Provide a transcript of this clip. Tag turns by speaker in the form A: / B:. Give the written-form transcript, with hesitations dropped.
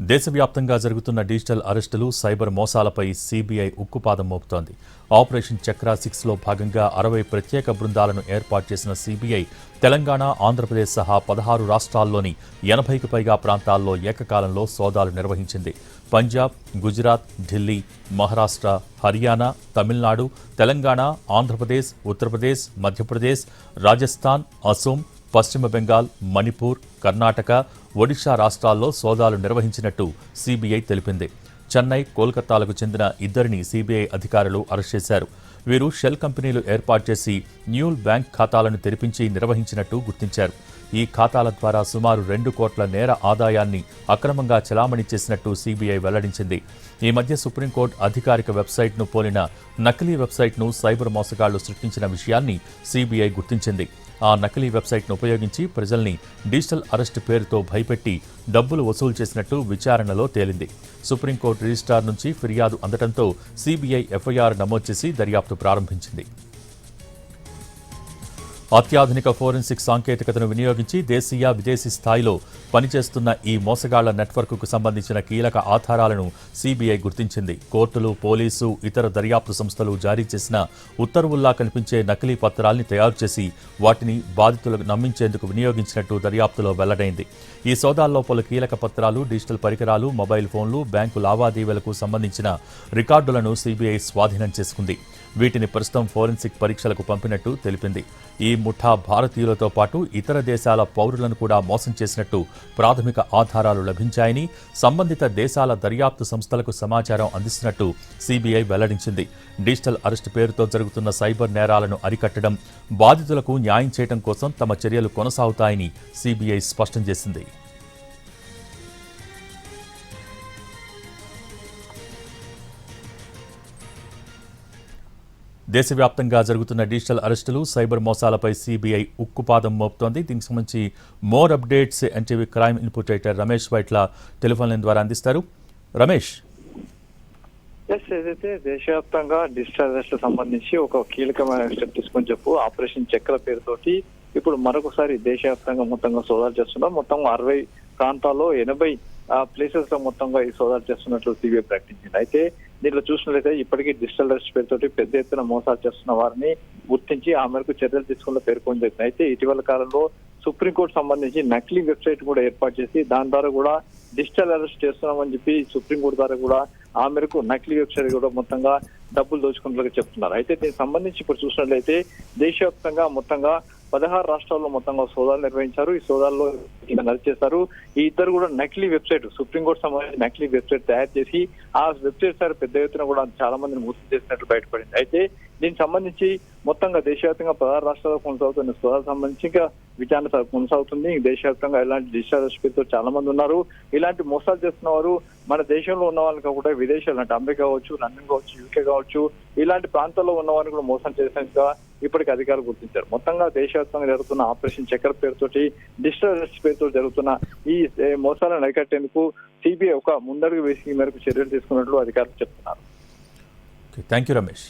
A: దేశవ్యాప్తంగా జరుగుతున్న డిజిటల్ అరెస్టులు, సైబర్ మోసాలపై సీబీఐ ఉక్కుపాదం మోపుతోంది. ఆపరేషన్ చక్ర 6లో భాగంగా 60 ప్రత్యేక బృందాలను ఏర్పాటు చేసిన సీబీఐ తెలంగాణ, ఆంధ్రప్రదేశ్ సహా 16 రాష్ట్రాల్లోని 80కి పైగా ప్రాంతాల్లో ఏకకాలంలో సోదాలు నిర్వహించింది. పంజాబ్, గుజరాత్, ఢిల్లీ, మహారాష్ట్ర, హర్యానా, తమిళనాడు, తెలంగాణ, ఆంధ్రప్రదేశ్, ఉత్తరప్రదేశ్, మధ్యప్రదేశ్, రాజస్థాన్, అసోం, పశ్చిమ బెంగాల్, మణిపూర్, కర్ణాటక, ఒడిషా రాష్ట్రాల్లో సోదాలు నిర్వహించినట్టు సీబీఐ తెలిపింది. చెన్నై, కోల్కతాలకు చెందిన ఇద్దరిని సీబీఐ అధికారులు అరెస్ట్ చేశారు. వీరు షెల్ కంపెనీలు ఏర్పాటు చేసి న్యూల్ బ్యాంక్ ఖాతాలను తెరిపించి నిర్వహించినట్టు గుర్తించారు. ఈ ఖాతాల ద్వారా సుమారు 2 కోట్ల నేర ఆదాయాన్ని అక్రమంగా చెలామణి చేసినట్టు సీబీఐ వెల్లడించింది. ఈ మధ్య సుప్రీంకోర్టు అధికారిక వెబ్సైట్ను పోలిన నకిలీ వెబ్సైట్ను సైబర్ మోసగాళ్లు సృష్టించిన విషయాన్ని సీబీఐ గుర్తించింది. ఆ నకిలీ వెబ్సైట్ను ఉపయోగించి ప్రజల్ని డిజిటల్ అరెస్ట్ పేరుతో భయపెట్టి డబ్బులు వసూలు చేసినట్టు విచారణలో తేలింది. సుప్రీంకోర్టు రిజిస్ట్రార్ నుంచి ఫిర్యాదు అందడంతో సీబీఐ ఎఫ్ఐఆర్ నమోదు చేసి దర్యాప్తు ప్రారంభించింది. అత్యాధునిక ఫోరెన్సిక్ సాంకేతికతను వినియోగించి దేశీయ, విదేశీ స్థాయిలో పనిచేస్తున్న ఈ మోసగాళ్ల నెట్వర్క్కు సంబంధించిన కీలక ఆధారాలను సీబీఐ గుర్తించింది. కోర్టులు, పోలీసు, ఇతర దర్యాప్తు సంస్థలు జారీ చేసిన ఉత్తర్వుల్లా కనిపించే నకిలీ పత్రాల్ని తయారు చేసి వాటిని బాధితులకు నమ్మించేందుకు వినియోగించినట్టు దర్యాప్తులో వెల్లడైంది. ఈ సోదాల్లో పలు కీలక పత్రాలు, డిజిటల్ పరికరాలు, మొబైల్ ఫోన్లు, బ్యాంకు లావాదేవీలకు సంబంధించిన రికార్డులను సీబీఐ స్వాధీనం చేసుకుంది. వీటిని ప్రస్తుతం ఫోరెన్సిక్ పరీక్షలకు పంపినట్టు తెలిపింది. ఈ ముఠా భారతీయులతో పాటు ఇతర దేశాల పౌరులను కూడా మోసం చేసినట్టు ప్రాథమిక ఆధారాలు లభించాయని, సంబంధిత దేశాల దర్యాప్తు సంస్థలకు సమాచారం అందిస్తున్నట్టు సీబీఐ వెల్లడించింది. డిజిటల్ అరెస్టు పేరుతో జరుగుతున్న సైబర్ నేరాలను అరికట్టడం, బాధితులకు న్యాయం చేయడం కోసం తమ చర్యలు కొనసాగుతాయని సీబీఐ స్పష్టం చేసింది. దేశవ్యాప్తంగా జరుగుతున్న డిజిటల్ అరెస్టులు, సైబర్ మోసాలపై సీబీఐ ఉక్కుపాదం మోపుతోంది. దీనికి సంబంధించి more updates NTV crime input writer Ramesh Vaitla telephone line ద్వారా అందిస్తారు. రమేష్,
B: ఏదైతే దేశవ్యాప్తంగా డిజిటల్ అరెస్ట్ సంబంధించి ఒక కీలకమైన స్టెప్ తీసుకొని ఆపరేషన్ చక్ర పేరుతోటి ఇప్పుడు మరొకసారి దేశవ్యాప్తంగా మొత్తంగా సోదాలు చేస్తున్నాం. మొత్తం 60 ప్రాంతాల్లో 80 ప్లేసెస్ లో మొత్తంగా ఈ సోదాలు చేస్తున్నట్లు సీబీఐ ప్రకటించింది. అయితే దీంట్లో చూసినట్లయితే ఇప్పటికీ డిజిటల్ అరెస్ట్ పేరుతోటి పెద్ద ఎత్తున మోసాలు చేస్తున్న వారిని గుర్తించి ఆ మేరకు చర్యలు తీసుకున్న పేర్కొని జరిగింది. అయితే ఇటీవల కాలంలో సుప్రీంకోర్టు సంబంధించి నకిలీ వెబ్సైట్ కూడా ఏర్పాటు చేసి దాని ద్వారా కూడా డిజిటల్ అరెస్ట్ చేస్తున్నామని చెప్పి సుప్రీంకోర్టు ద్వారా కూడా ఆ మేరకు నకిలీ వెబ్సైట్ కూడా మొత్తంగా డబ్బులు దోచుకున్నట్లుగా చెప్తున్నారు. అయితే దీనికి సంబంధించి ఇప్పుడు చూసినట్లయితే దేశవ్యాప్తంగా మొత్తంగా 16 రాష్ట్రాల్లో మొత్తంగా సోదాలు నిర్వహించారు. ఈ సోదాల్లో అరెస్ట్ చేశారు. ఈ ఇద్దరు కూడా నకిలీ వెబ్సైట్, సుప్రీంకోర్టు సంబంధించి నకిలీ వెబ్సైట్ తయారు చేసి ఆ వెబ్సైట్ సార్ పెద్ద ఎత్తున కూడా చాలా మందిని మోసం చేసినట్లు బయటపడింది. అయితే దీనికి సంబంధించి మొత్తంగా దేశవ్యాప్తంగా 16 రాష్ట్రాల్లో కొనసాగుతున్న సోదాలకు సంబంధించి ఇంకా విచారణ కొనసాగుతుంది. దేశవ్యాప్తంగా ఇలాంటి డిజిటల్ అరెస్ట్ పేరుతో చాలా మంది ఉన్నారు. ఇలాంటి మోసాలు చేస్తున్న వారు మన దేశంలో ఉన్న వాళ్ళని కాకుండా విదేశాలు అంటే అమెరికా కావచ్చు, లండన్ కావచ్చు, యూకే కావచ్చు, ఇలాంటి ప్రాంతాల్లో ఉన్న వారిని కూడా మోసం చేసినట్టుగా ఇప్పటికి అధికారులు గుర్తించారు. మొత్తంగా దేశవ్యాప్తంగా జరుగుతున్న ఆపరేషన్ చక్ర పేరుతోటి డిజిటల్ అరెస్ట్ పేరుతో జరుగుతున్న ఈ మోసాలను అరికట్టేందుకు సీబీఐ ఒక ముందడుగు వేసి మేరకు చర్యలు తీసుకున్నట్లు అధికారులు చెప్తున్నారు.
A: Thank you Ramesh.